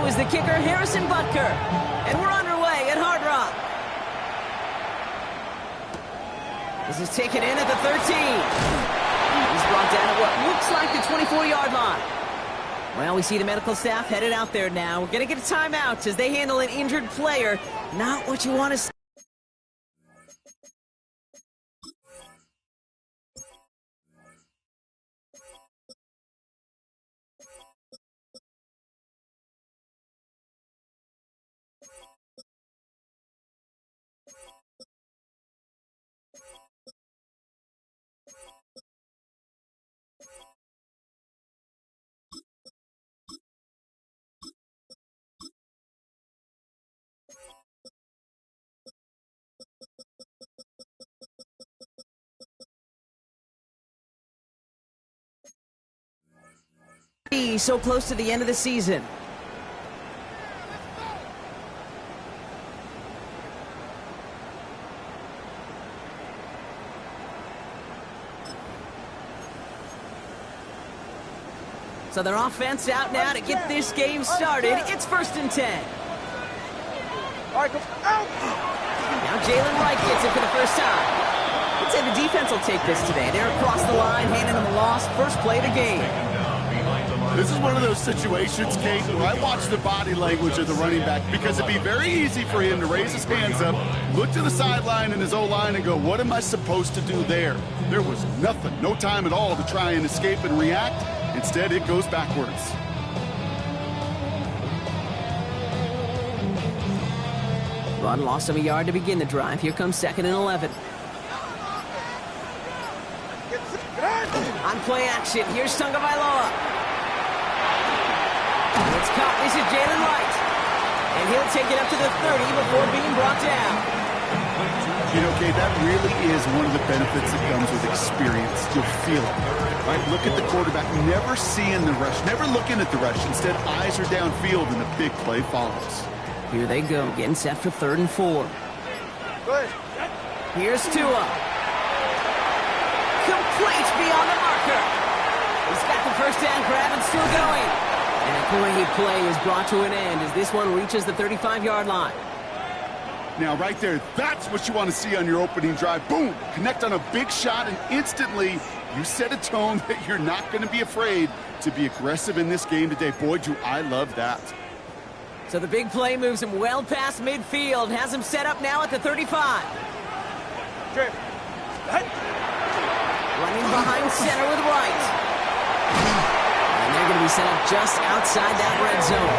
is the kicker, Harrison Butker. And we're underway at Hard Rock. This is taken in at the 13. He's brought down at what looks like the 24-yard line. Well, we see the medical staff headed out there now. We're going to get a timeout as they handle an injured player. Not what you want to see. So close to the end of the season. So their offense out now to get this game started. It's 1st and 10. All right, go out. Now Jalen Wright gets it for the first time. I'd say the defense will take this today. They're across the line, handing them a loss. First play of the game. This is one of those situations, Kate, where I watch the body language of the running back because it'd be very easy for him to raise his hands up, look to the sideline and his O-line and go, what am I supposed to do there? There was nothing, no time at all to try and escape and react. Instead, it goes backwards. Run lost him a yard to begin the drive. Here comes 2nd and 11. On play action, here's Tagovailoa. It's caught. This is Jalen Wright. And he'll take it up to the 30 before being brought down. You know, Kate, that really is one of the benefits that comes with experience. You'll feel it. Right? Look at the quarterback, never seeing the rush, never looking at the rush. Instead, eyes are downfield and the big play follows. Here they go, getting set for 3rd and 4. Good. Here's Tua. Complete beyond the marker. He's got the first down grab and still going. And a great play is brought to an end as this one reaches the 35-yard line. Now, right there, that's what you want to see on your opening drive. Boom! Connect on a big shot, and instantly you set a tone that you're not going to be afraid to be aggressive in this game today. Boy, do I love that. So the big play moves him well past midfield, has him set up now at the 35. Trip. Running behind center with Wright. And they're going to be set up just outside that red zone.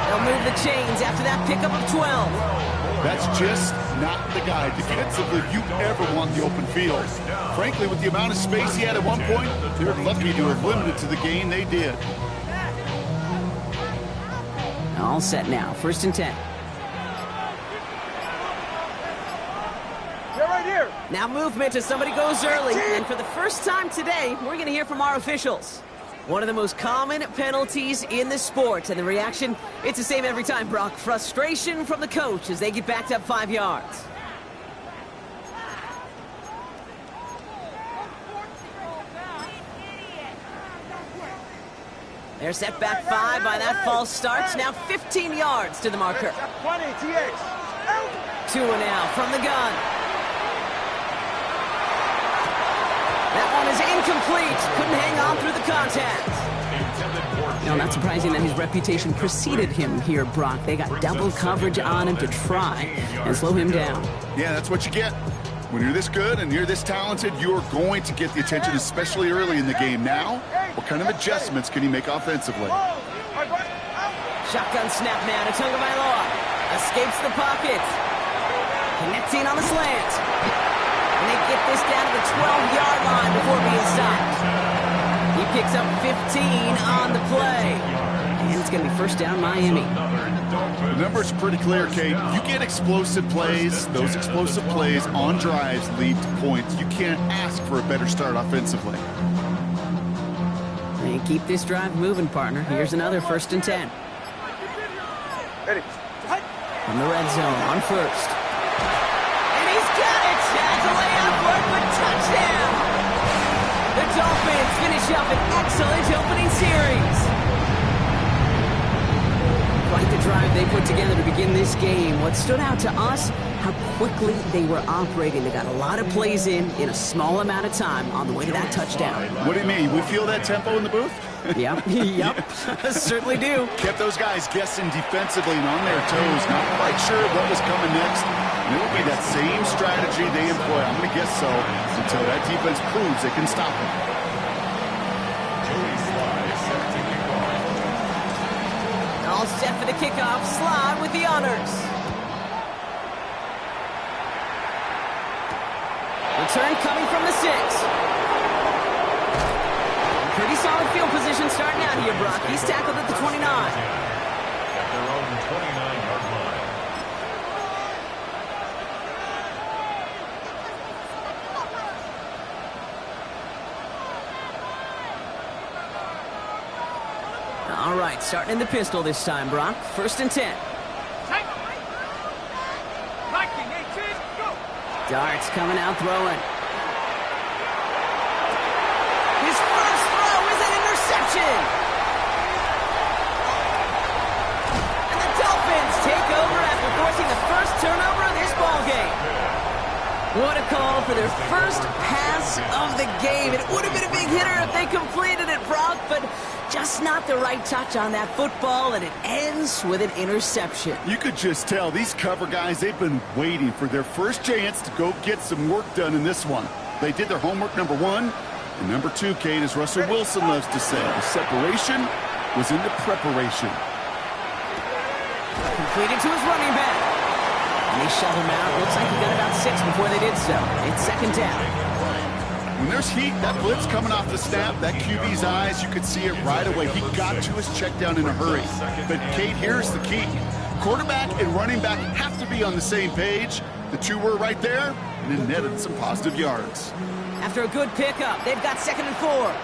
They'll move the chains after that pickup of 12. That's just not the guy defensively you ever want the open field. Frankly, with the amount of space he had at one point, they're lucky to have limited to the gain they did. All set now. 1st and 10. You're right here. Now movement as somebody goes early. And for the first time today, we're going to hear from our officials. One of the most common penalties in the sport. And the reaction, it's the same every time, Brock. Frustration from the coach as they get backed up 5 yards. They're set back 5 by that false start. Now 15 yards to the marker. 20, TX. Tua now from the gun. That one is incomplete. Couldn't hang on through the contact. No, not surprising that his reputation preceded him here, Brock. They got double coverage on him to try and slow him down. Yeah, that's what you get. When you're this good and you're this talented, you're going to get the attention, especially early in the game. Now, what kind of adjustments can he make offensively? Shotgun snap now to Tagovailoa. Escapes the pocket. Connecting on the slant. And they get this down to the 12-yard line before being stopped. He picks up 15 on the play. And it's going to be 1st down Miami. The number's pretty clear, Kate. You get explosive plays. Those explosive plays on drives lead to points. You can't ask for a better start offensively. And keep this drive moving, partner. Here's another 1st and 10. Ready. From the red zone on 1st. And he's got it! That's a layup for a touchdown! The Dolphins finish up an excellent opening series. Quite the drive they put together to begin this game. What stood out to us, how quickly they were operating. They got a lot of plays in a small amount of time on the way to that touchdown. What do you mean? We feel that tempo in the booth? Yep, certainly do. Kept those guys guessing defensively and on their toes, not quite sure what was coming next. And it'll be that same strategy they employ, I'm going to guess so, until that defense proves it can stop them. All set for the kickoff. Slide with the honors. Return coming from the 6. Pretty solid field position starting out here, Brock. He's tackled at the 29. At their own 29-yard line. All right, starting in the pistol this time, Brock. 1st and 10. Darts coming out throwing. His first throw is an interception. And the Dolphins take over after forcing the first turnover of this ballgame. What a call for their first pass of the game. It would have been a big hitter if they completed it, Brock, but just not the right touch on that football, and it ends with an interception. You could just tell these cover guys, they've been waiting for their first chance to go get some work done in this one. They did their homework, number 1. And number 2, Kate, as Russell Wilson loves to say, the separation was in the preparation. Completed to his running back. And they shut him out. Looks like he got about 6 before they did so. It's 2nd down. When there's heat, that blitz coming off the snap, that QB's eyes, you could see it right away. He got to his check down in a hurry. But, Kate, here's the key. Quarterback and running back have to be on the same page. The 2 were right there, and it netted some positive yards. After a good pickup, they've got 2nd and 4.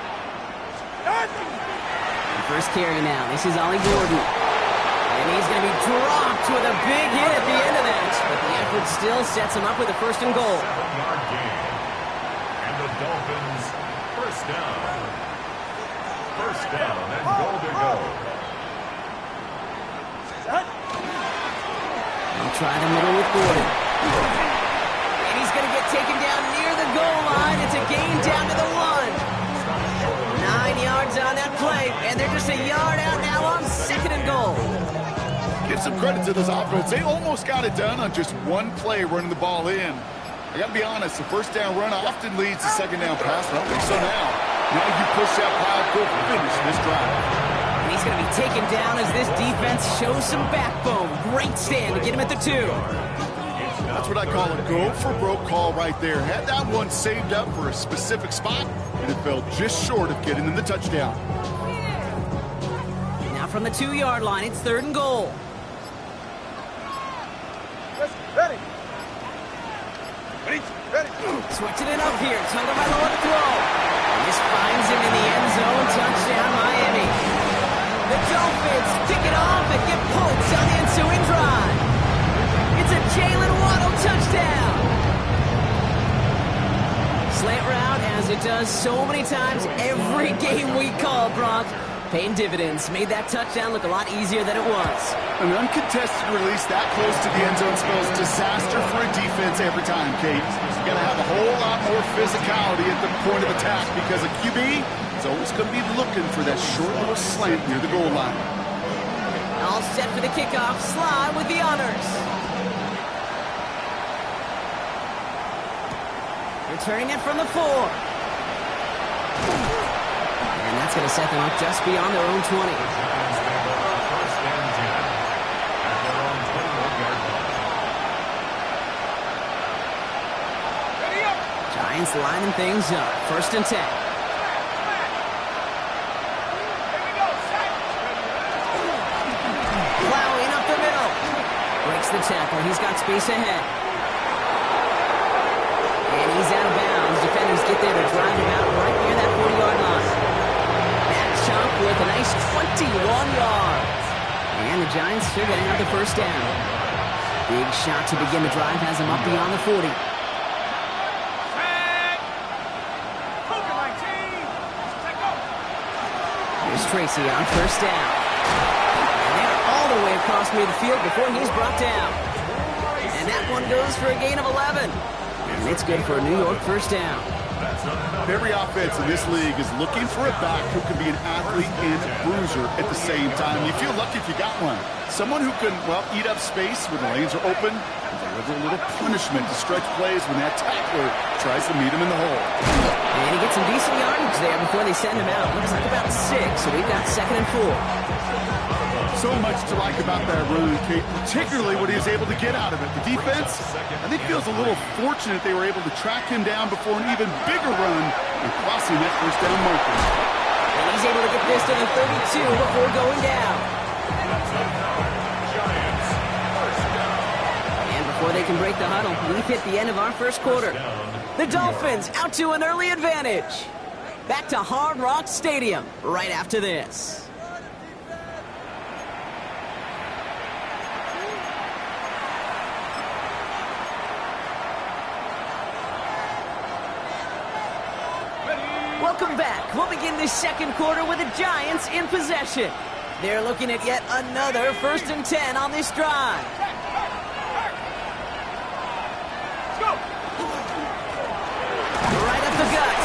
The first carry now. This is Ollie Gordon. And he's going to be dropped with a big hit at the end of that. But the effort still sets him up with a 1st and goal. 7-yard gain. And the Dolphins, 1st down. 1st down and goal to go. They'll try the middle with Gordon. And he's going to get taken down near the goal line. It's a gain down to the 1. 9 yards on that play. And they're just a yard out now on 2nd and goal. Give some credit to this offense. They almost got it done on just one play running the ball in. I got to be honest, the 1st down run often leads to 2nd down pass. I don't think so now. Now you push that pile, go finish this drive. And he's going to be taken down as this defense shows some backbone. Great stand to get him at the 2. That's what I call a go-for-broke call right there. Had that one saved up for a specific spot, and it fell just short of getting in the touchdown. Now from the 2-yard line, it's 3rd and goal. Ready. Switching it up here. Tagovailoa to throw. And this finds him in the end zone. Touchdown, Miami. The Dolphins kick it off and get points on the ensuing drive. It's a Jalen Waddle touchdown. Slant route, as it does so many times every game we call, Brock. Paying dividends. Made that touchdown look a lot easier than it was. An uncontested release that close to the end zone spells disaster for a defense every time, Kate. You got to have a whole lot more physicality at the point of attack because a QB is always going to be looking for that short little slant near the goal line. All set for the kickoff. Slide with the honors. Returning it from the 4. And that's going to set them up just beyond their own 20. First and 10 at their own 21-yard line. Giants lining things up. 1st and 10. Plowing up the middle. Breaks the tackle. He's got space ahead. And he's out of bounds. Defenders get there to drive him out right near that 40-yard line. Chunk with a nice 21 yards. And the Giants still getting out the 1st down. Big shot to begin the drive has him up beyond the 40. Here's Tracy on 1st down. And they're all the way across midfield before he's brought down. And that one goes for a gain of 11. And it's good for a New York first down. Every offense in this league is looking for a back who can be an athlete and a bruiser at the same time. You feel lucky if you got one. Someone who can, well, eat up space when the lanes are open and deliver a little punishment to stretch plays when that tackler tries to meet him in the hole. And he gets some decent yardage there before they send him out. Looks like about 6, so we've got 2nd and 4. So much to like about that run, Kate, particularly what he was able to get out of it. The defense, I think, feels a little fortunate they were able to track him down before an even bigger run and crossing that first down marker. And he's able to get this to the 32 before going down. And before they can break the huddle, we've hit the end of our first quarter. The Dolphins out to an early advantage. Back to Hard Rock Stadium right after this. Welcome back. We'll begin this second quarter with the Giants in possession. They're looking at yet another 1st and 10 on this drive. Right up the gut.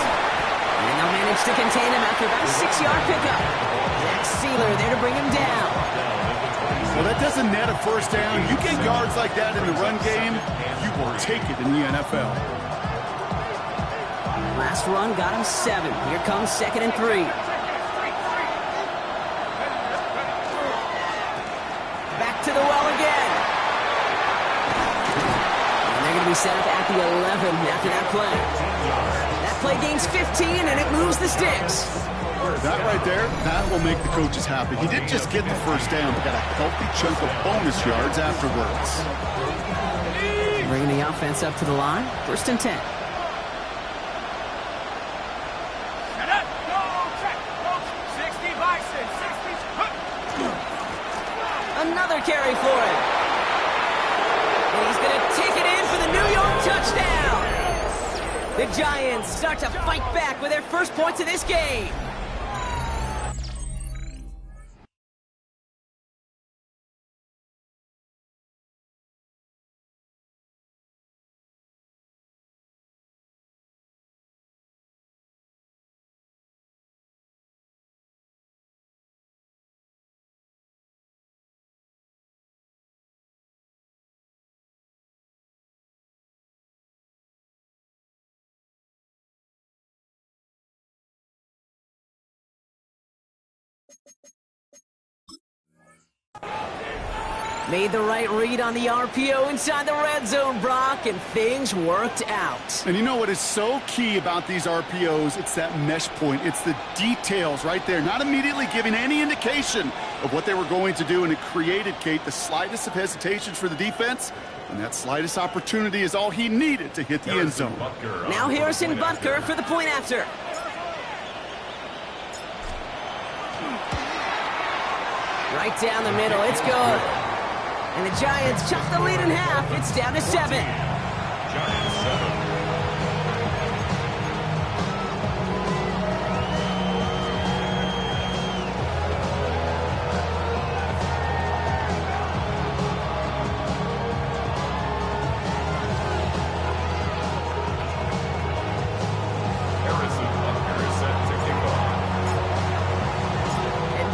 And they'll manage to contain him after about a 6-yard pickup. Zach Sealer there to bring him down. Well, that doesn't net a first down. You get yards like that in the run game, you will take it in the NFL. Last run got him 7. Here comes 2nd and 3. Back to the well again. And they're going to be set up at the 11 after that play. That play gains 15, and it moves the sticks. That right there, that will make the coaches happy. He didn't just get the first down, but got a healthy chunk of bonus yards afterwards. Bringing the offense up to the line. 1st and 10. Another carry for him. And he's going to take it in for the New York touchdown. The Giants start to fight back with their first points of this game. Made the right read on the RPO inside the red zone, Brock, and things worked out. And you know what is so key about these RPOs? It's that mesh point. It's the details right there, not immediately giving any indication of what they were going to do, and it created, Kate, the slightest of hesitations for the defense, and that slightest opportunity is all he needed to hit the end zone. Now Harrison Butker for the point after. Right down the middle, it's good. And the Giants chop the lead in half. It's down to 7. Giants 7.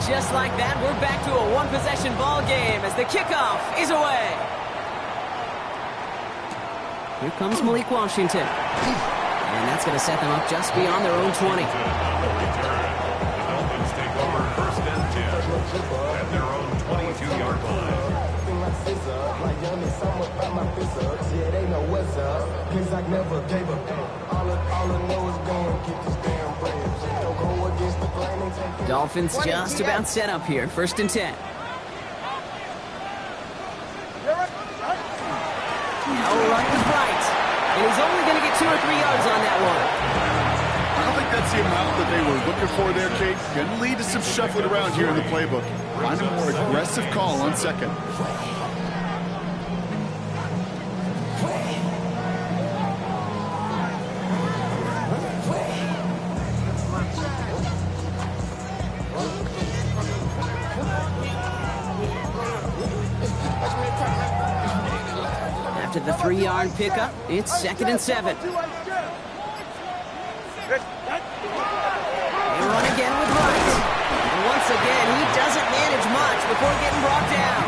Just like that, we're back to a one-possession ball game as the kickoff is away. Here comes Malik Washington. And that's going to set them up just beyond their own 20. The Dolphins take over 1st and 10 at their own 22-yard line. Dolphins just about set up here. 1st and 10. Now run was right. And he's only going to get 2 or 3 yards on that one. I don't think that's the amount that they were looking for there, Kate. Going to lead to some shuffling around here in the playbook. Find a more aggressive call on 2nd. After the 3-yard pickup, it's 2nd and 7. They run again with Wright. And once again, he doesn't manage much before getting brought down.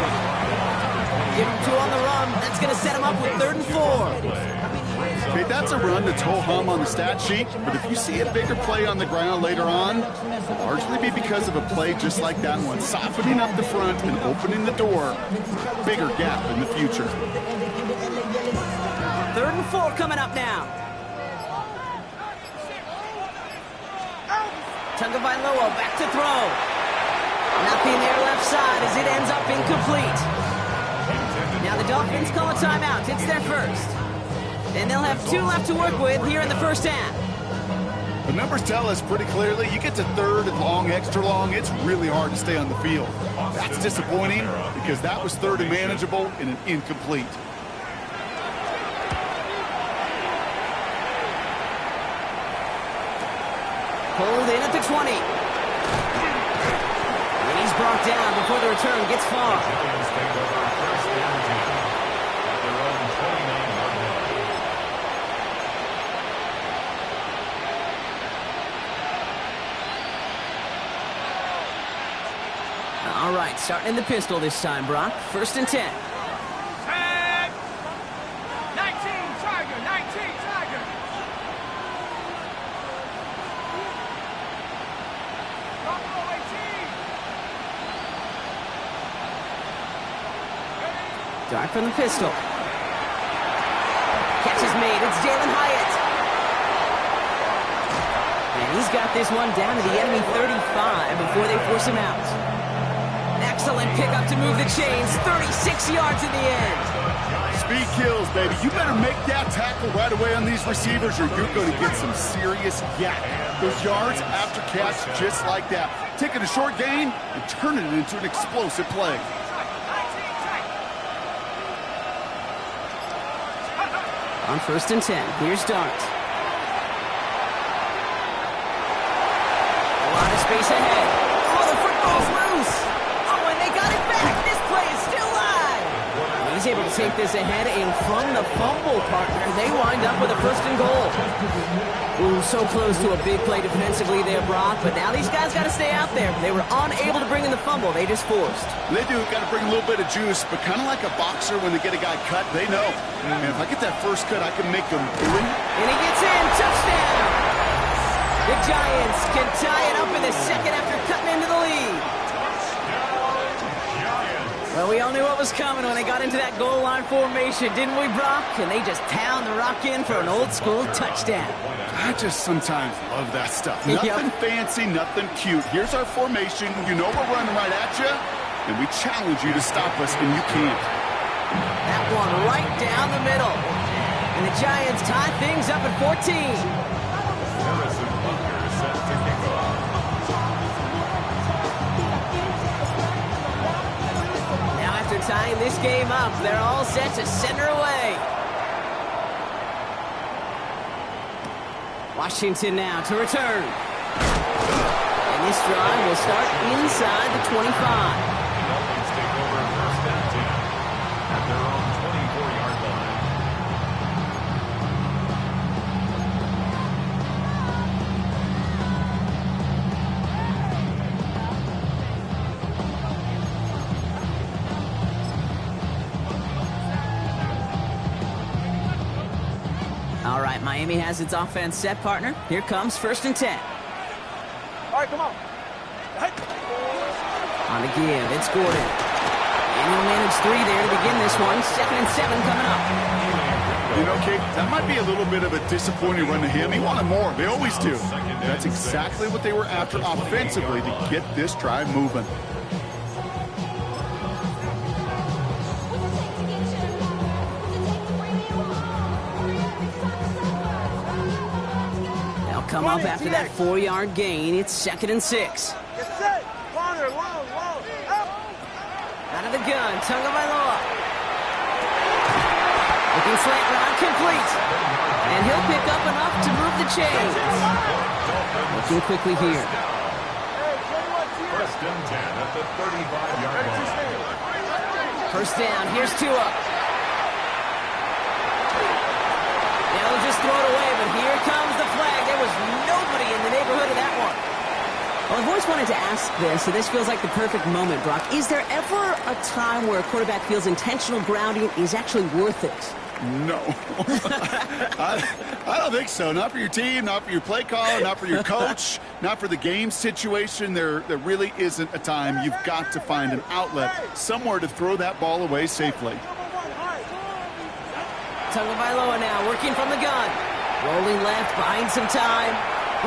Give him 2 on the run. That's going to set him up with 3rd and 4. Okay, that's a run that's ho-hum on the stat sheet, but if you see a bigger play on the ground later on, it'll largely be because of a play just like that one, softening up the front and opening the door, bigger gap in the future. 3rd and 4 coming up now. Tagovailoa back to throw. Nothing there left side as it ends up incomplete. Now the Dolphins call a timeout. It's their first. And they'll have 2 left to work with here in the first half. The numbers tell us pretty clearly, you get to 3rd and long, extra long, it's really hard to stay on the field. That's disappointing because that was 3rd and manageable and an incomplete. Pulled in at the 20. And he's brought down before the return gets far. All right, starting in the pistol this time, Brock. 1st and 10. 19, Tiger, 19, Tiger. Dart from the pistol. Catch is made. It's Jalen Hyatt. And he's got this one down to the enemy 35 before they force him out. Excellent pickup to move the chains. 36 yards in the end. Speed kills, baby. You better make that tackle right away on these receivers or you're going to get some serious yak. Those yards after catch just like that. Taking a short gain and turning it into an explosive play. On 1st and 10, here's Dart. A lot of space ahead. Oh, the football's loose. Oh, and they got it back. This play is still live. And he's able to take this ahead, and from the fumble partner, they wind up with a 1st and goal. Ooh, so close to a big play defensively there, Brock, but now these guys got to stay out there. They were unable to bring in the fumble. They just forced. They do. Got to bring a little bit of juice, but kind of like a boxer when they get a guy cut, they know. And if I get that first cut, I can make them bleed. And he gets in. Touchdown. The Giants can tie it up in the second after cutting into the lead. Well, we all knew what was coming when they got into that goal line formation, didn't we, Brock? And they just pound the rock in for an old-school touchdown. I just sometimes love that stuff. Nothing fancy, nothing cute. Here's our formation. You know we're running right at you, and we challenge you to stop us, and you can't. That one right down the middle. And the Giants tie things up at 14. Harrison Butker set to kick off. Now after tying this game up, they're all set to send her away. Washington now to return. And this drive will start inside the 25. Dolphins take over 1st and 10 at their own 24-yard line. All right, Miami has its offense set, partner. Here comes 1st and 10. All right, come on. On the give, it's Gordon. And he'll manage 3 there to begin this one. 2nd and 7 coming up. You know, Kate, that might be a little bit of a disappointing run to him. He wanted more. They always do. That's exactly what they were after offensively to get this drive moving. They'll come up after that 4-yard gain. It's 2nd and 6. Get set. Corner, long, up. Out of the gun, Tagovailoa. Looking slant route complete. And he'll pick up enough to move the chains. Looking quickly here. Hey, 1st and 10 at the 35-yard line. 1st down, here's Tua. here comes the flag. There was nobody in the neighborhood of that one. Well, I've always wanted to ask this, and this feels like the perfect moment, Brock. Is there ever a time where a quarterback feels intentional grounding is actually worth it? No. I don't think so. Not for your team, not for your play caller, not for your coach, not for the game situation. There really isn't a time. You've got to find an outlet, somewhere to throw that ball away safely. Tagovailoa now working from the gun. Rolling left, buying some time.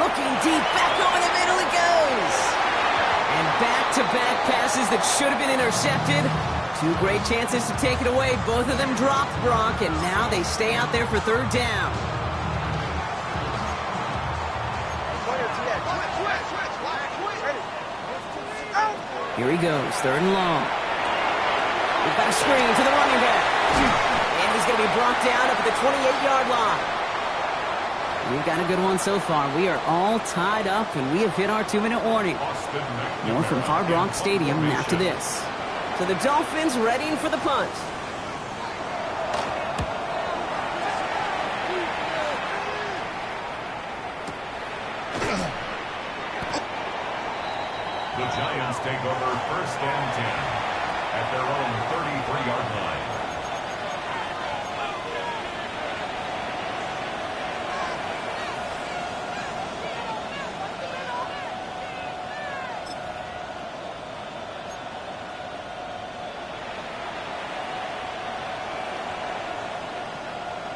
Looking deep, back over the middle it goes. And back-to-back passes that should have been intercepted. Two great chances to take it away. Both of them dropped, Brock, and now they stay out there for third down. Here he goes, third and long. We've got a screen to the running back. And he's going to be brought down up at the 28-yard line. We've got a good one so far. We are all tied up, and we have hit our 2-minute warning. More from Hard Rock Stadium after this. So the Dolphins readying for the punt. The Giants take over first and 10 at their own 33-yard line.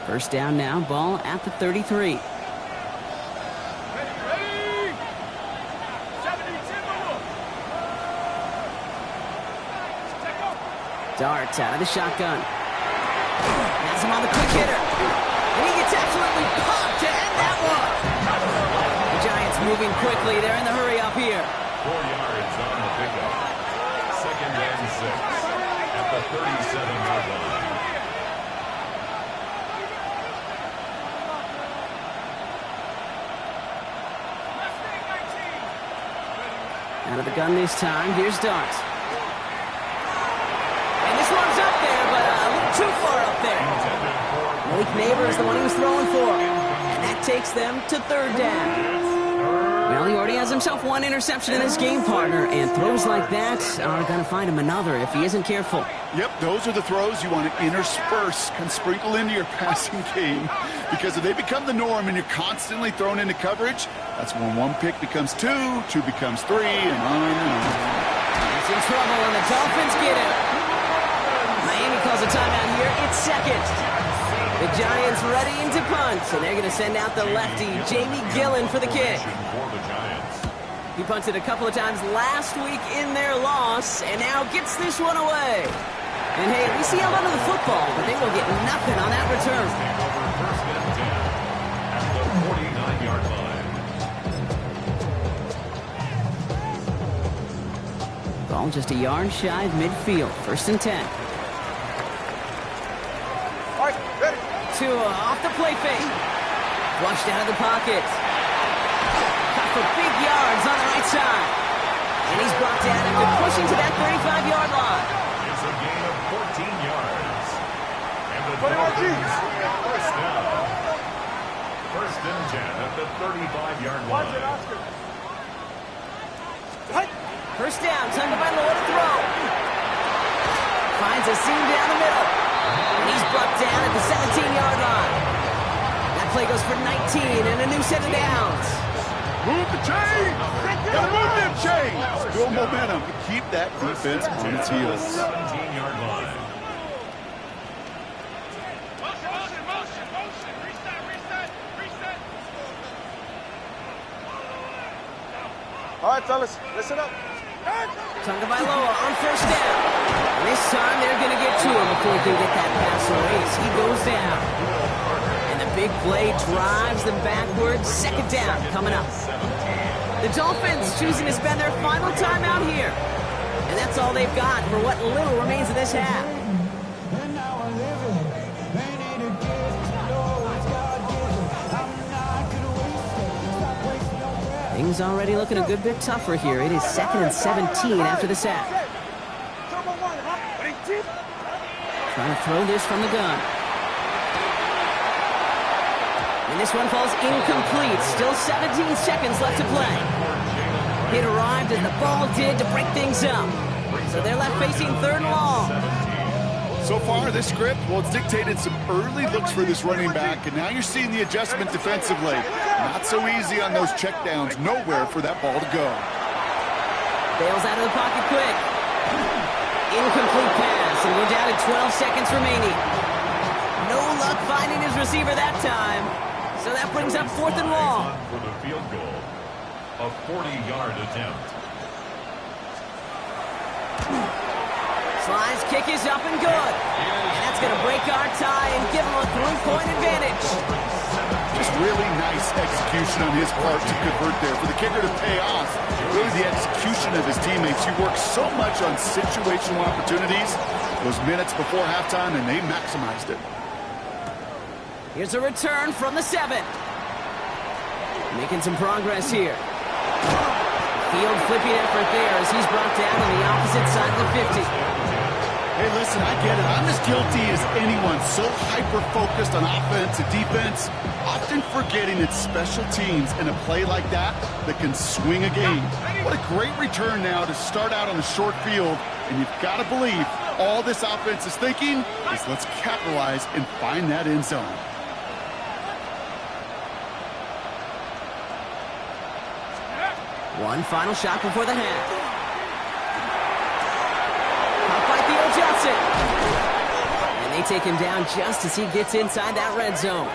First down now, ball at the 33. Darts out of the shotgun. Has him on the quick hitter. And he gets absolutely popped to end that one. The Giants moving quickly. They're in the hurry up here. 4 yards on the pickup. Second and 6 at the 37-yard line. Out of the gun this time. Here's Dart. And this one's up there, but a little too far up there. Malik Neighbor is the one he was throwing for. And that takes them to third down. Well, he already has himself one interception in his game, partner, and throws like that are going to find him another if he isn't careful. Yep, those are the throws you want to intersperse and sprinkle into your passing game, because if they become the norm and you're constantly thrown into coverage, that's when one pick becomes two becomes three, and on and on. He's in trouble, and the Dolphins get him. Miami calls a timeout here. It's second. The Giants readying to punt, and they're going to send out the lefty, Jamie Gillen, for the kick. He punted a couple of times last week in their loss, and now gets this one away. And hey, at least he held onto the football, but they will get nothing on that return. First and 10 at the 49-yard line. Ball just a yard shy of midfield. First and 10. All right, ready. Tua off the play fake. Flushed out of the pocket. Caught for big yards on the right side. And he's brought down after pushing to that 35-yard line. It's a gain of 14 yards. And the Dolphins first down. First and 10 at the 35-yard line. Watch it, Oscar. First down, Tagovailoa to throw. Finds a seam down the middle. And he's brought down at the 17-yard line. That play goes for 19 and a new set of downs. Move the chain! Gotta move them chains! Build momentum. Keep that defense on its heels. 17-yard line. Motion. Reset. All right, fellas, listen up. Tagovailoa on first down. And this time they're going to get to him before he can get that pass away. He goes down. And the big play drives them backwards. Second down coming up. The Dolphins choosing to spend their final time out here. And that's all they've got for what little remains of this half. Things already looking a good bit tougher here. It is 2nd and 17 after the sack. Trying to throw this from the gun. And This one falls incomplete. Still 17 seconds left to play. It arrived as the ball did to break things up. So they're left facing 3rd and long. So far, this script, well, it's dictated some early looks for this running back, and now you're seeing the adjustment defensively. Not so easy on those checkdowns. Nowhere for that ball to go. Bails out of the pocket quick. Incomplete pass, and we're down to 12 seconds remaining. No luck finding his receiver that time. So that brings up 4th and long. For the field goal, a 40-yard attempt. Sly's kick is up and good. And that's going to break our tie and give him a 3-point advantage. Just really nice execution on his part to convert there. For the kicker to pay off, really the execution of his teammates. He works so much on situational opportunities those minutes before halftime, and they maximized it. Here's a return from the 7. Making some progress here. Field flipping effort there as he's brought down on the opposite side of the 50. Hey, listen, I get it. I'm as guilty as anyone. So hyper-focused on offense and defense, often forgetting it's special teams in a play like that can swing a game. What a great return now to start out on a short field, and you've got to believe all this offense is thinking is let's capitalize and find that end zone. One final shot before the half. Caught by Theo Johnson. And they take him down just as he gets inside that red zone.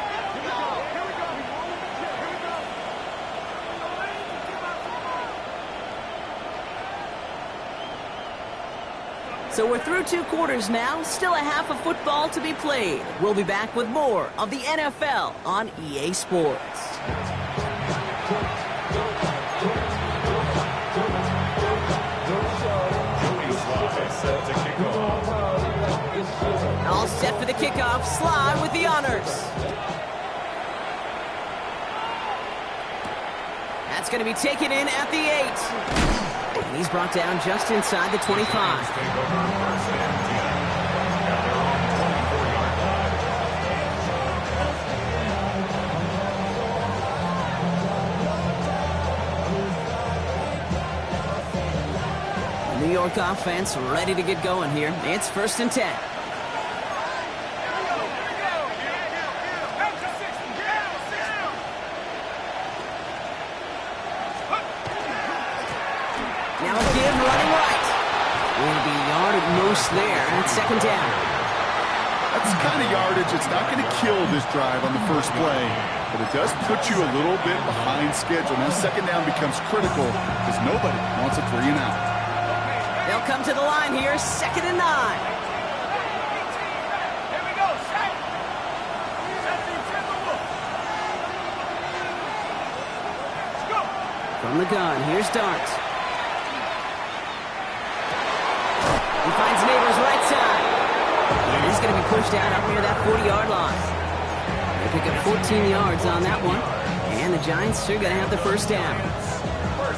So we're through 2 quarters now. Still a half of football to be played. We'll be back with more of the NFL on EA Sports. All set for the kickoff. Sly with the honors. That's going to be taken in at the 8. And he's brought down just inside the 25. New York offense ready to get going here. It's 1st and 10. Now again running right. Will be a yard at most there, and it's 2nd down. That's the kind of yardage it's not going to kill this drive on the first play, but it does put you a little bit behind schedule. Now 2nd down becomes critical because nobody wants a 3 and out. They'll come to the line here, 2nd and 9. From the gun, here's Dart. He finds Neighbors right side. And he's going to be pushed out up near that 40-yard line. They pick up 14 yards on that one. And the Giants are going to have the 1st down.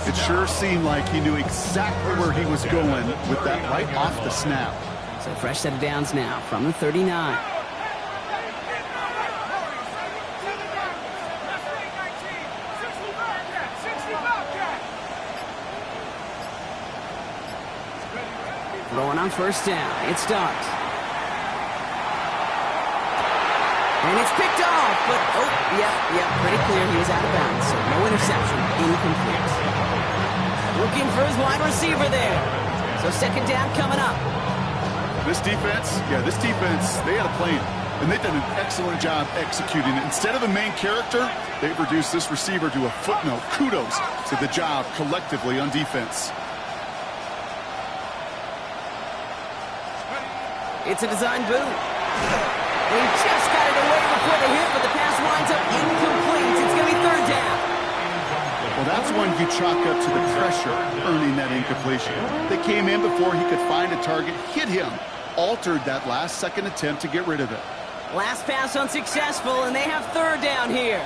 It sure seemed like he knew exactly where he was going with that right off the snap. So fresh set of downs now from the 39. Throwing on 1st down. It's Dart. And it's picked off, but, pretty clear he was out of bounds. So no interception, incomplete. Looking for his wide receiver there. So 2nd down coming up. This defense, they had a plan. And they've done an excellent job executing it. Instead of the main character, they've reduced this receiver to a footnote. Kudos to the job collectively on defense. It's a design boot. They just got it away before the hit, but the pass winds up incomplete. It's going to be 3rd down. Well, that's one you chalk up to the pressure earning that incompletion. They came in before he could find a target, hit him, altered that last 2nd attempt to get rid of it. Last pass unsuccessful, and they have 3rd down here.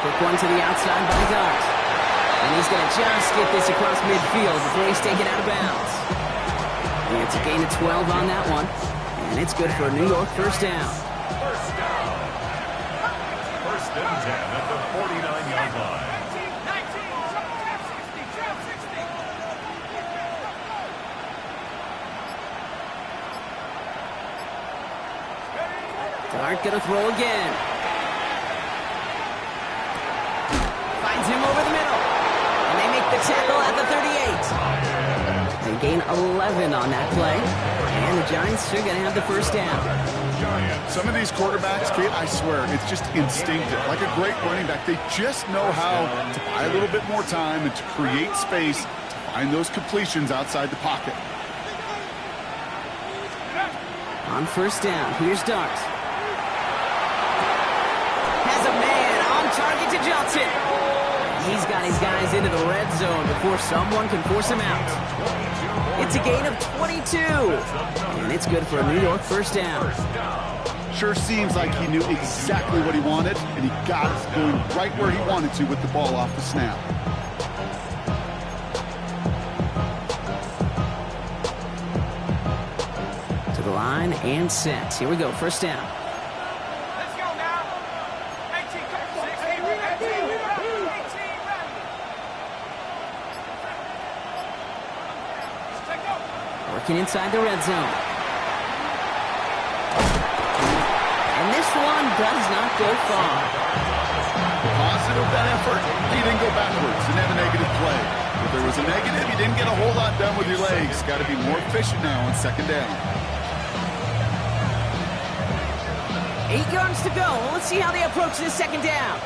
Quick one to the outside by Dart. And he's going to just get this across midfield before he's taken out of bounds. And it's a gain of 12 on that one. And it's good for a New York first down. First down. First and 10 at the 49-yard line. Dart going to throw again. Finds him over the middle. And they make the tackle at the 38. They gain 11 on that play. And the Giants are going to have the first down. Some of these quarterbacks, Kate, I swear, it's just instinctive. Like a great running back, they just know how to buy a little bit more time and to create space to find those completions outside the pocket. On first down, here's Dart. Has a man on target to Johnson. He's got his guys into the red zone before someone can force him out. It's a gain of 22. And it's good for a New York first down. Sure seems like he knew exactly what he wanted, and he got it going right where he wanted to with the ball off the snap. To the line and set. Here we go, first down. Let's go now. 18, 16, 18. Working inside the red zone. And this one does not go far. Positive that effort. He didn't go backwards. Didn't have a negative play. If there was a negative, you didn't get a whole lot done with your legs. Got to be more efficient now on second down. 8 yards to go. Let's see how they approach this second down.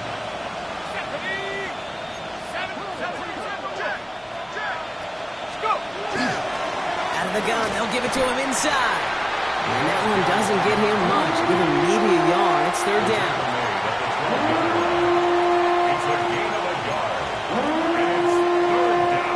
Out of the gun, they'll give it to him inside. And that one doesn't get him much. Give him maybe a yard. It's third down. It's a gain of a yard. And it's third down.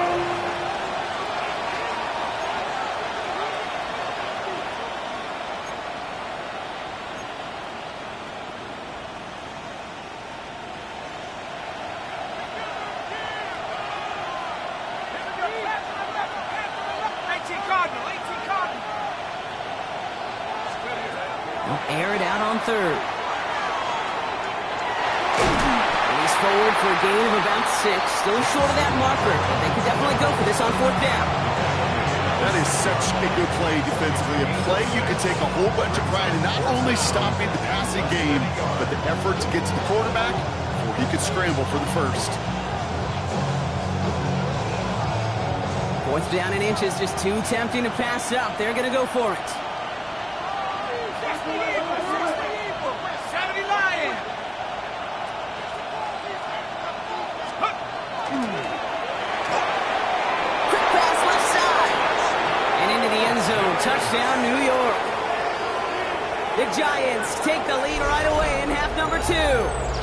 They'll air it out on third. And he's forward for a gain of about 6. Still short of that marker, but they can definitely go for this on fourth down. That is such a good play defensively. A play you can take a whole bunch of pride in not only stopping the passing game, but the effort to get to the quarterback before he could scramble for the first. Fourth down and inches, just too tempting to pass up. They're going to go for it. Touchdown, New York. The Giants take the lead right away in half number 2.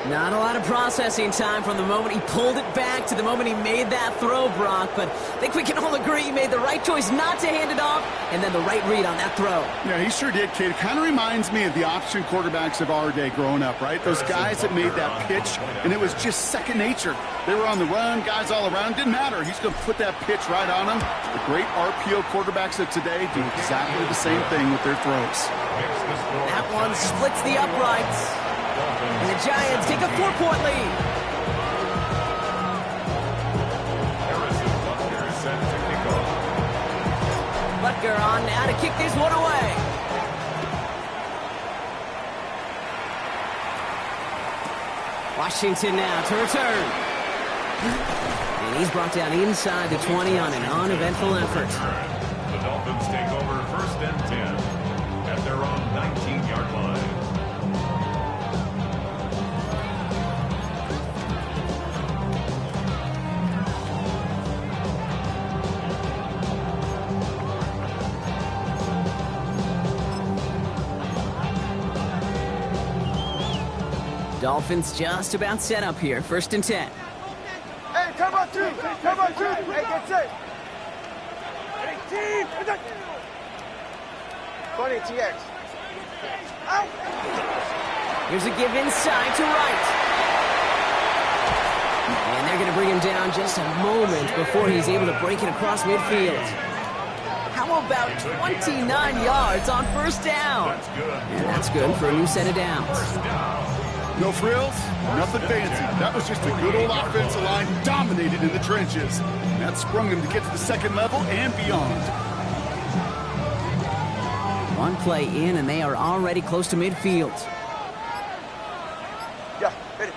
Not a lot of processing time from the moment he pulled it back to the moment he made that throw, Brock. But I think we can all agree he made the right choice not to hand it off, and then the right read on that throw. Yeah, he sure did, Kate. It kind of reminds me of the option quarterbacks of our day growing up, right? Those guys that made that pitch, and it was just second nature. They were on the run, guys all around. Didn't matter. He's going to put that pitch right on them. The great RPO quarterbacks of today do exactly the same thing with their throws. That one splits the uprights. And the Giants take a 4-point lead. Butker on now to kick this one away. Washington now to return. And he's brought down inside the 20 on an uneventful effort. The Dolphins take over first and 10 at their own 19-yard line. Dolphins just about set up here. First and 10. Hey, come on, two. Come on, two. Hey, get set. 18. 20, TX. Out. Here's a give inside to right. they're going to bring him down just a moment before he's able to break it across midfield. How about 29 yards on first down? And that's good for a new set of downs. No frills, nothing fancy. That was just a good old offensive line dominated in the trenches. And that sprung him to get to the second level and beyond. One play in, and they are already close to midfield. Yeah, hit it.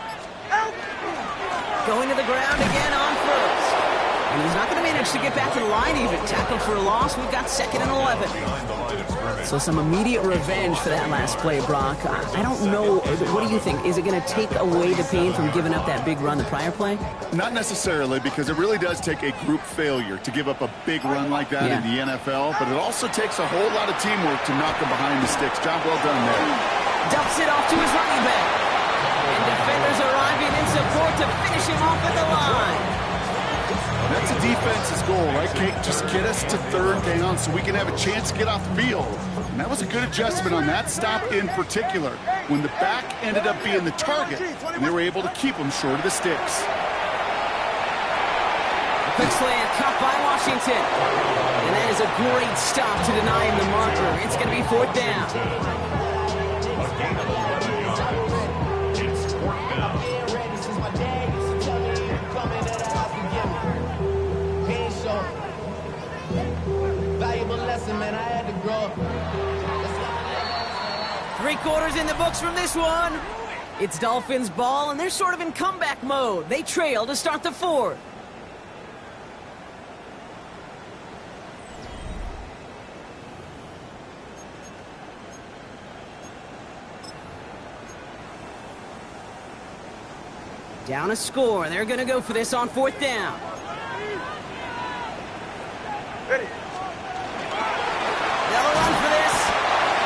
Going to the ground again on first. And he's not going to manage to get back to the line even. Tackle for a loss. We've got 2nd and 11. So some immediate revenge for that last play, Brock. I don't know. What do you think? Is it going to take away the pain from giving up that big run the prior play? Not necessarily, because it really does take a group failure to give up a big run like that in the NFL. But it also takes a whole lot of teamwork to knock them behind the sticks. Job well done there. Dumps it off to his running back. And defenders arriving in support to finish him off at the line. That's a defense's goal, right, Kate? Just get us to 3rd down so we can have a chance to get off the field. And that was a good adjustment on that stop in particular, when the back ended up being the target, and they were able to keep him short of the sticks. Quick slant, caught by Washington. And that is a great stop to deny him the marker. It's going to be 4th down. A gain of 11 yards. It's 4th down. Valuable lesson, man. I had to grow up. 3 quarters in the books from this one. It's Dolphins ball, and they're sort of in comeback mode. They trail to start the 4th. Down a score. They're going to go for this on 4th down. Hit it. They'll run for this.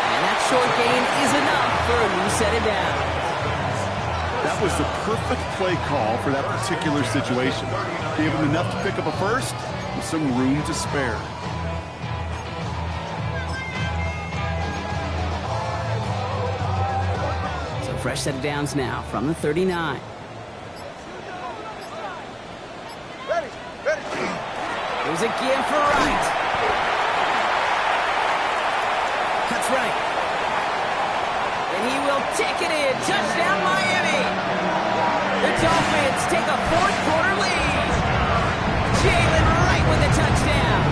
And that short gain is enough for a new set of downs. That was the perfect play call for that particular situation. Gave him enough to pick up a first with some room to spare. So fresh set of downs now from the 39. Ready. There's a give for right. Cuts right. And he will take it in. Touchdown, Miami. The Dolphins take a 4th quarter lead. Jalen Wright with the touchdown.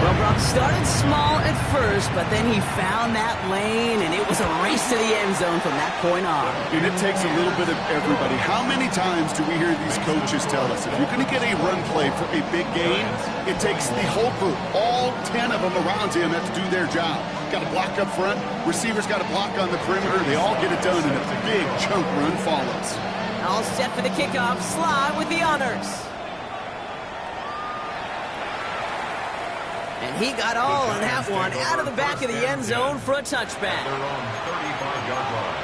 Well, Brock started small at first, but then he found that lane, and it was a race to the end zone from that point on. And it takes a little bit of everybody. How many times do we hear these coaches tell us, if you're going to get a run play for a big gain, it takes the whole group, all 10 of them around him have to do their job. Got to block up front, receivers got to block on the perimeter, they all get it done, and a big chunk run follows. All set for the kickoff. Sly with the honors. And he got all on that one out of the back of the end zone for a touchback. They're on 35-yard line.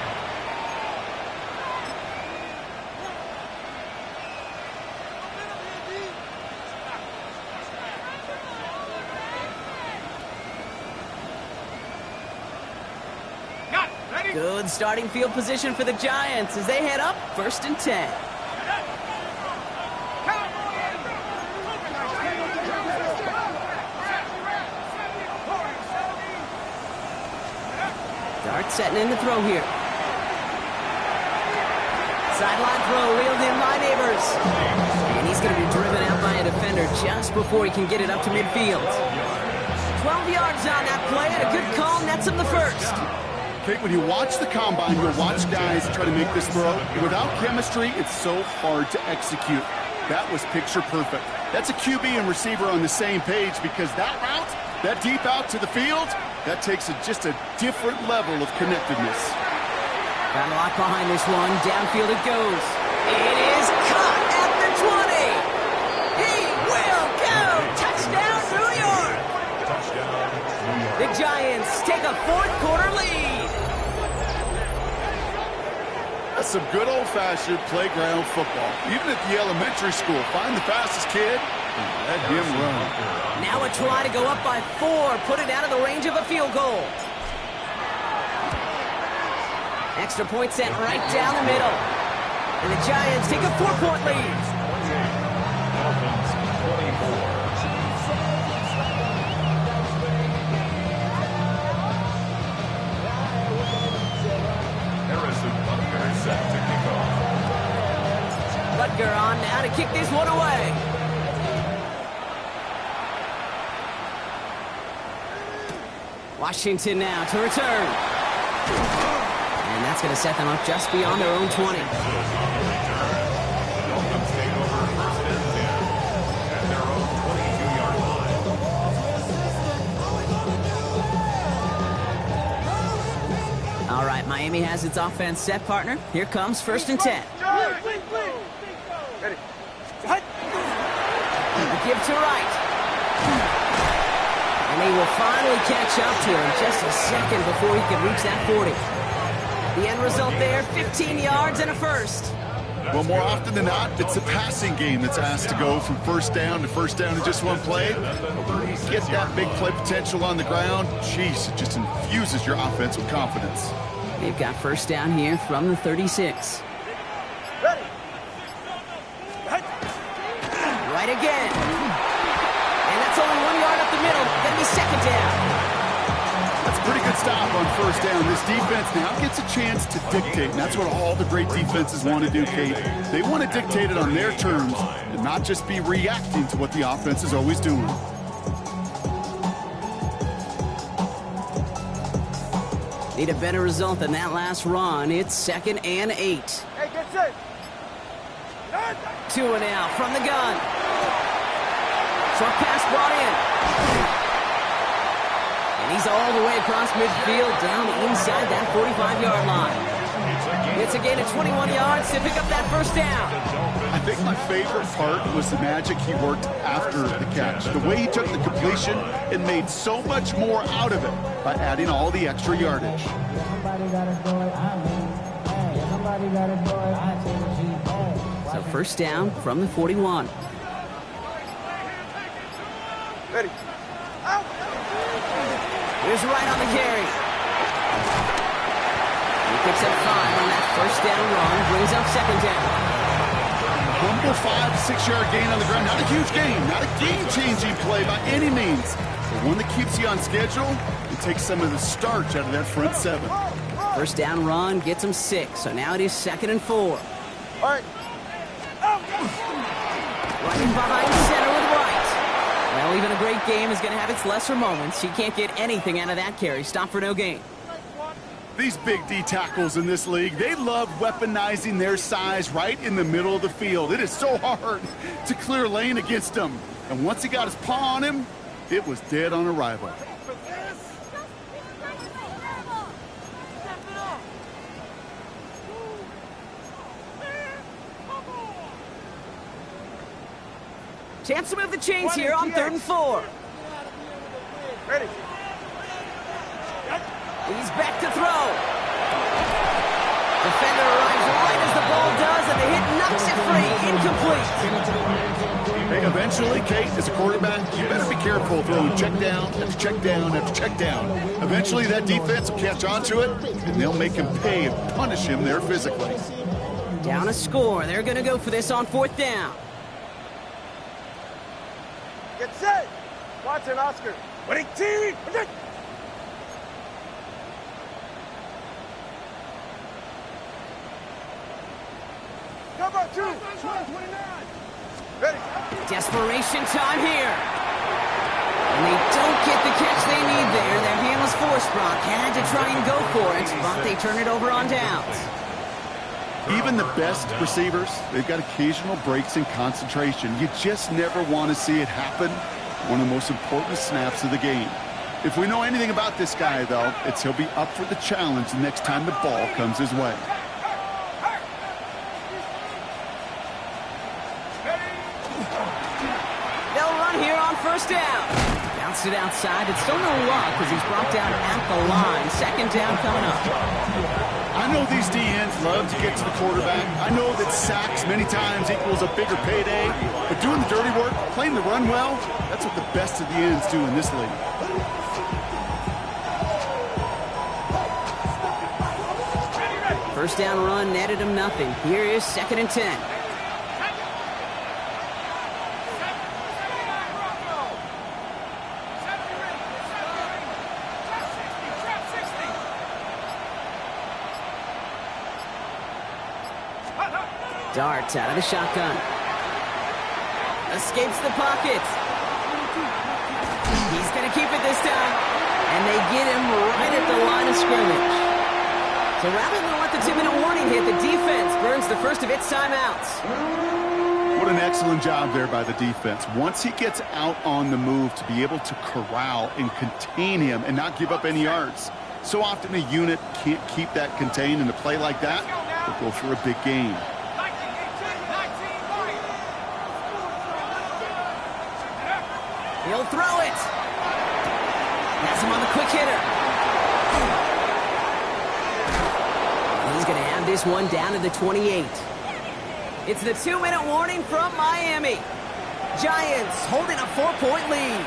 Good starting field position for the Giants as they head up 1st and 10. Dart setting in the throw here. Sideline throw reeled in by Neighbors. And he's going to be driven out by a defender just before he can get it up to midfield. 12 yards on that play, and a good call nets him the first. Kate, when you watch the combine, you'll watch guys try to make this throw. Without chemistry, it's so hard to execute. That was picture perfect. That's a QB and receiver on the same page, because that route, that deep out to the field, that takes just a different level of connectedness. Got a lot behind this one. Downfield it goes. It is caught at the 20. He will go. Touchdown, New York. Touchdown, New York. The Giants take a 4th quarter lead. That's some good old-fashioned playground football. Even at the elementary school, find the fastest kid and let him run. Now a try to go up by 4. Put it out of the range of a field goal. Extra point sent right down the middle. And the Giants take a 4-point lead. Dolphins 24. Harrison Butker set to kick off. Butker on now to kick this one away. Washington now to return. And that's going to set them up just beyond their own 20. Dolphins take over first and 10 at their own 22-yard line. All right, Miami has its offense set, partner. Here comes first and 10. Ready. Give to right. And they will finally catch up to him just a second before he can reach that 40. The end result there, 15 yards and a first. Well, more often than not, it's the passing game that's asked to go from first down in just one play. Get that big play potential on the ground. Jeez, it just infuses your offense with confidence. They've got first down here from the 36. Ready. Right again. And that's only 1 yard up the middle. Gonna be second down. That's a pretty good stop on first down. This defense now gets a chance to dictate, and that's what all the great defenses want to do, Kate. They want to dictate it on their terms and not just be reacting to what the offense is always doing. Need a better result than that last run. It's 2nd and 8. Hey, get set. 2 and out from the gun. Short pass brought in. And he's all the way across midfield down inside that 45-yard line. It's a gain of 21 yards to pick up that first down. I think my favorite part was the magic he worked after the catch. The way he took the completion and made so much more out of it by adding all the extra yardage. So first down from the 41. Ready. Here's right on the carry. He picks up 5 on that first down run, brings up second down. Humble 5 to 6 yard gain on the ground. Not a huge gain, not a game-changing play by any means, but one that keeps you on schedule and takes some of the starch out of that front 7. First down run gets him 6, so now it is 2nd and 4. All right. Running behind center with White. Well, even a great game is going to have its lesser moments. He can't get anything out of that carry. Stop for no gain. These big D tackles in this league, they love weaponizing their size right in the middle of the field. It is so hard to clear lane against them. And once he got his paw on him, it was dead on arrival. Chance to move the chains here on 3rd and 4. Ready. He's back to throw. Defender arrives right as the ball does, and the hit knocks it free. Incomplete. Hey, eventually, Kate, as a quarterback, you better be careful throwing check down after check down after check down. Eventually, that defense will catch on to it, and they'll make him pay and punish him there physically. Down a score. They're going to go for this on 4th down. Get set. Watson, Oscar. Ready, team. Cover 2. 29. Ready. Desperation time here. And they don't get the catch they need there. Their hand was forced, Brock. Had to try and go for it, but they turn it over on downs. Even the best receivers, they've got occasional breaks in concentration. You just never want to see it happen. One of the most important snaps of the game. If we know anything about this guy, though, it's he'll be up for the challenge the next time the ball comes his way. They'll run here on first down. Bounced it outside. It's still no luck because he's brought down at the line. Second down coming up. I know these DNs love to get to the quarterback. I know that sacks many times equals a bigger payday. But doing the dirty work, playing the run well, that's what the best of the ends do in this league. First down run netted him nothing. Here is 2nd and 10. Darts out of the shotgun. Escapes the pocket. He's going to keep it this time. And they get him right at the line of scrimmage. So rather than let the 2-minute warning hit, the defense burns the first of its timeouts. What an excellent job there by the defense. Once he gets out on the move, to be able to corral and contain him and not give up any yards. So often a unit can't keep that contained, and a play like that will go for a big gain. He'll throw it. That's him on the quick hitter. He's going to have this one down to the 28. It's the 2-minute warning from Miami. Giants holding a 4-point lead.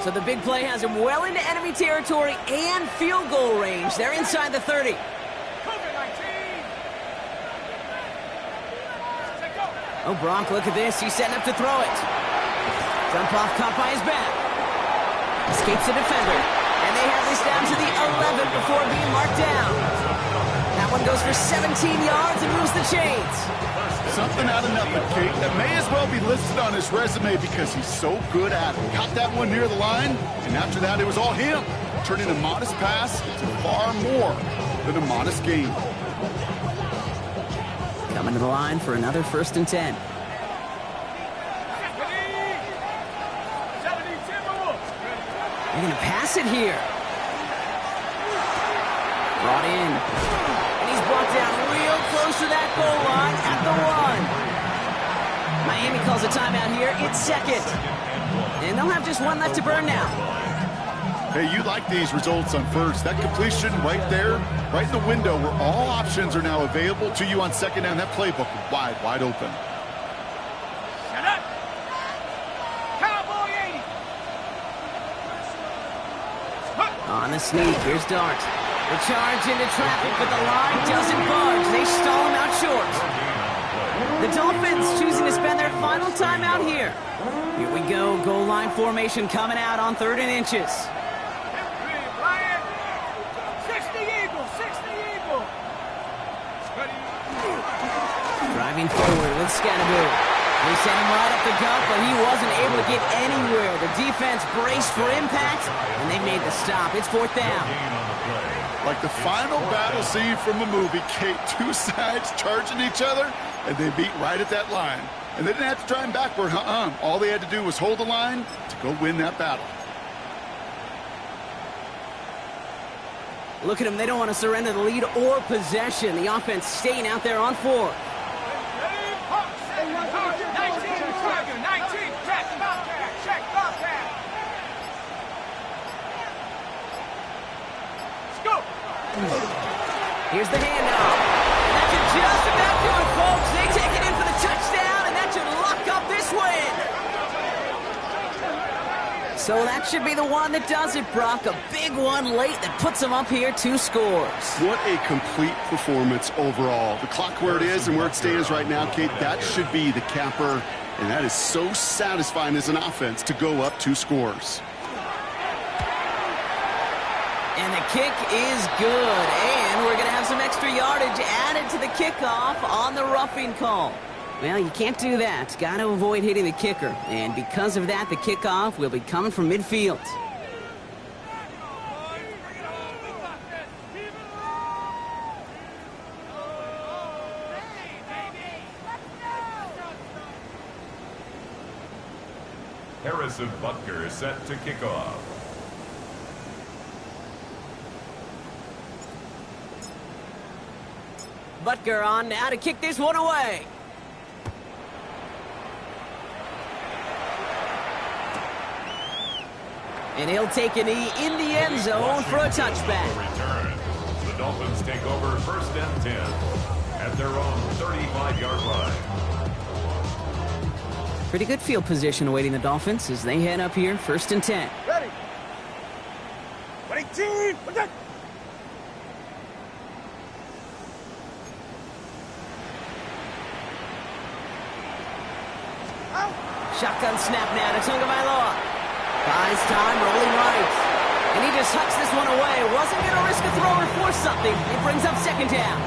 So the big play has him well into enemy territory and field goal range. They're inside the 30. Oh, Bronk, look at this. He's setting up to throw it. Jump off, caught by his back. Escapes the defender. And they have this down to the 11 before being marked down. That one goes for 17 yards and moves the chains. Something out of nothing, Kate. That may as well be listed on his resume because he's so good at it. Caught that one near the line, and after that, it was all him. Turning a modest pass into far more than a modest gain. Coming to the line for another 1st and 10. They're going to pass it here. Brought in. And he's brought down real close to that goal line at the 1. Miami calls a timeout here. It's 2nd. And they'll have just one left to burn now. Hey, you like these results on 1st. That completion right there, right in the window where all options are now available to you on 2nd down. That playbook wide open. Shut up! Cowboy 80! On the sneak, here's Dart. The charge into traffic, but the line doesn't budge. They stall him out short. The Dolphins choosing to spend their final timeout here. Here we go, goal line formation coming out on 3rd and inches. Driving forward with Scatteroo. They sent him right up the gut, but he wasn't able to get anywhere. The defense braced for impact, and they made the stop. It's 4th down. Like the final battle scene from a movie, Kate, 2 sides charging each other, and they beat right at that line. And they didn't have to drive backward, All they had to do was hold the line to go win that battle. Look at them. They don't want to surrender the lead or possession. The offense staying out there on 4. Here's the handoff. And that should just about do it, folks. They take it in for the touchdown, and that should lock up this win. So that should be the one that does it, Brock. A big one late that puts them up here 2 scores. What a complete performance overall. The clock where it is and where it stands right now, Kate, that should be the capper. And that is so satisfying as an offense to go up 2 scores. And the kick is good. And we're going to have some extra yardage added to the kickoff on the roughing call. Well, you can't do that. Got to avoid hitting the kicker. And because of that, the kickoff will be coming from midfield. Harrison Butker set to kick off. Butker on now to kick this one away. And he'll take a knee in the end zone for a touchback. Return. The Dolphins take over 1st and 10 at their own 35-yard line. Pretty good field position awaiting the Dolphins as they head up here 1st and 10. Ready. Shotgun snap now to Tagovailoa. Buys time, rolling right. And he just hucks this one away. Wasn't going to risk a throw or force something. It brings up second down.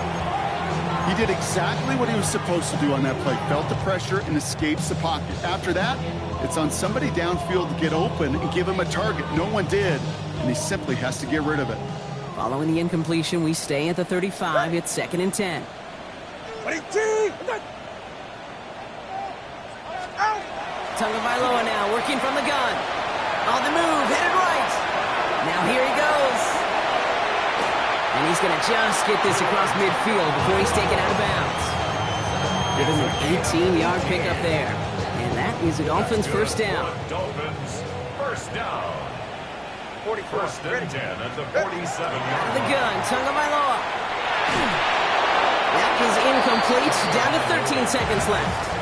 He did exactly what he was supposed to do on that play. Felt the pressure and escapes the pocket. After that, it's on somebody downfield to get open and give him a target. No one did, and he simply has to get rid of it. Following the incompletion, we stay at the 35. It's 2nd and 10. Tagovailoa now working from the gun. On the move, headed right. Now here he goes. And he's going to just get this across midfield before he's taken out of bounds. Give him an 18-yard pickup there. And that is a Dolphins first down. Dolphins first down. 41st and 10 at the 47-yard Out of the gun, Tagovailoa. That is incomplete. Down to 13 seconds left.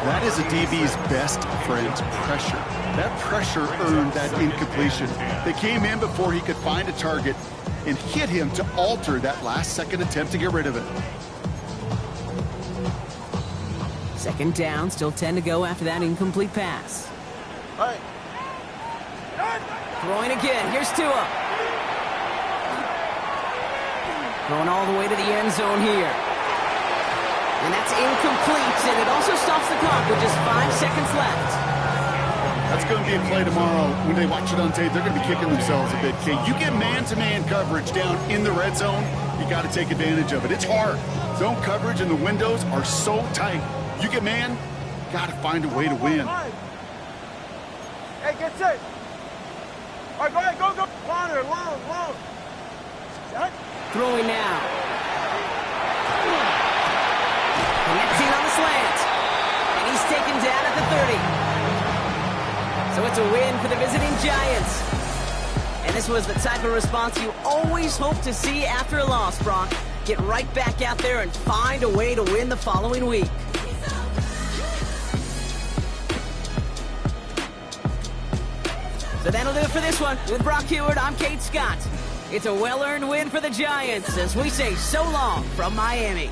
That is a DB's best friend, pressure. That pressure earned that incompletion. They came in before he could find a target and hit him to alter that last-second attempt to get rid of it. Second down, still 10 to go after that incomplete pass. Hey. Throwing again, here's Tua. Going all the way to the end zone here. And that's incomplete, and it also stops the clock with just 5 seconds left. That's going to be a play tomorrow. When they watch it on tape, they're going to be kicking themselves a bit. Okay, you get man-to-man coverage down in the red zone, you got to take advantage of it. It's hard. Zone coverage and the windows are so tight. You get man, got to find a way to win. Hey, get set. All right, go ahead, go. Longer, long. Set. Throwing now. Connecting on the slant. And he's taken down at the 30. So it's a win for the visiting Giants. And this was the type of response you always hope to see after a loss, Brock. Get right back out there and find a way to win the following week. So that'll do it for this one. With Brock Heward, I'm Kate Scott. It's a well-earned win for the Giants as we say so long from Miami.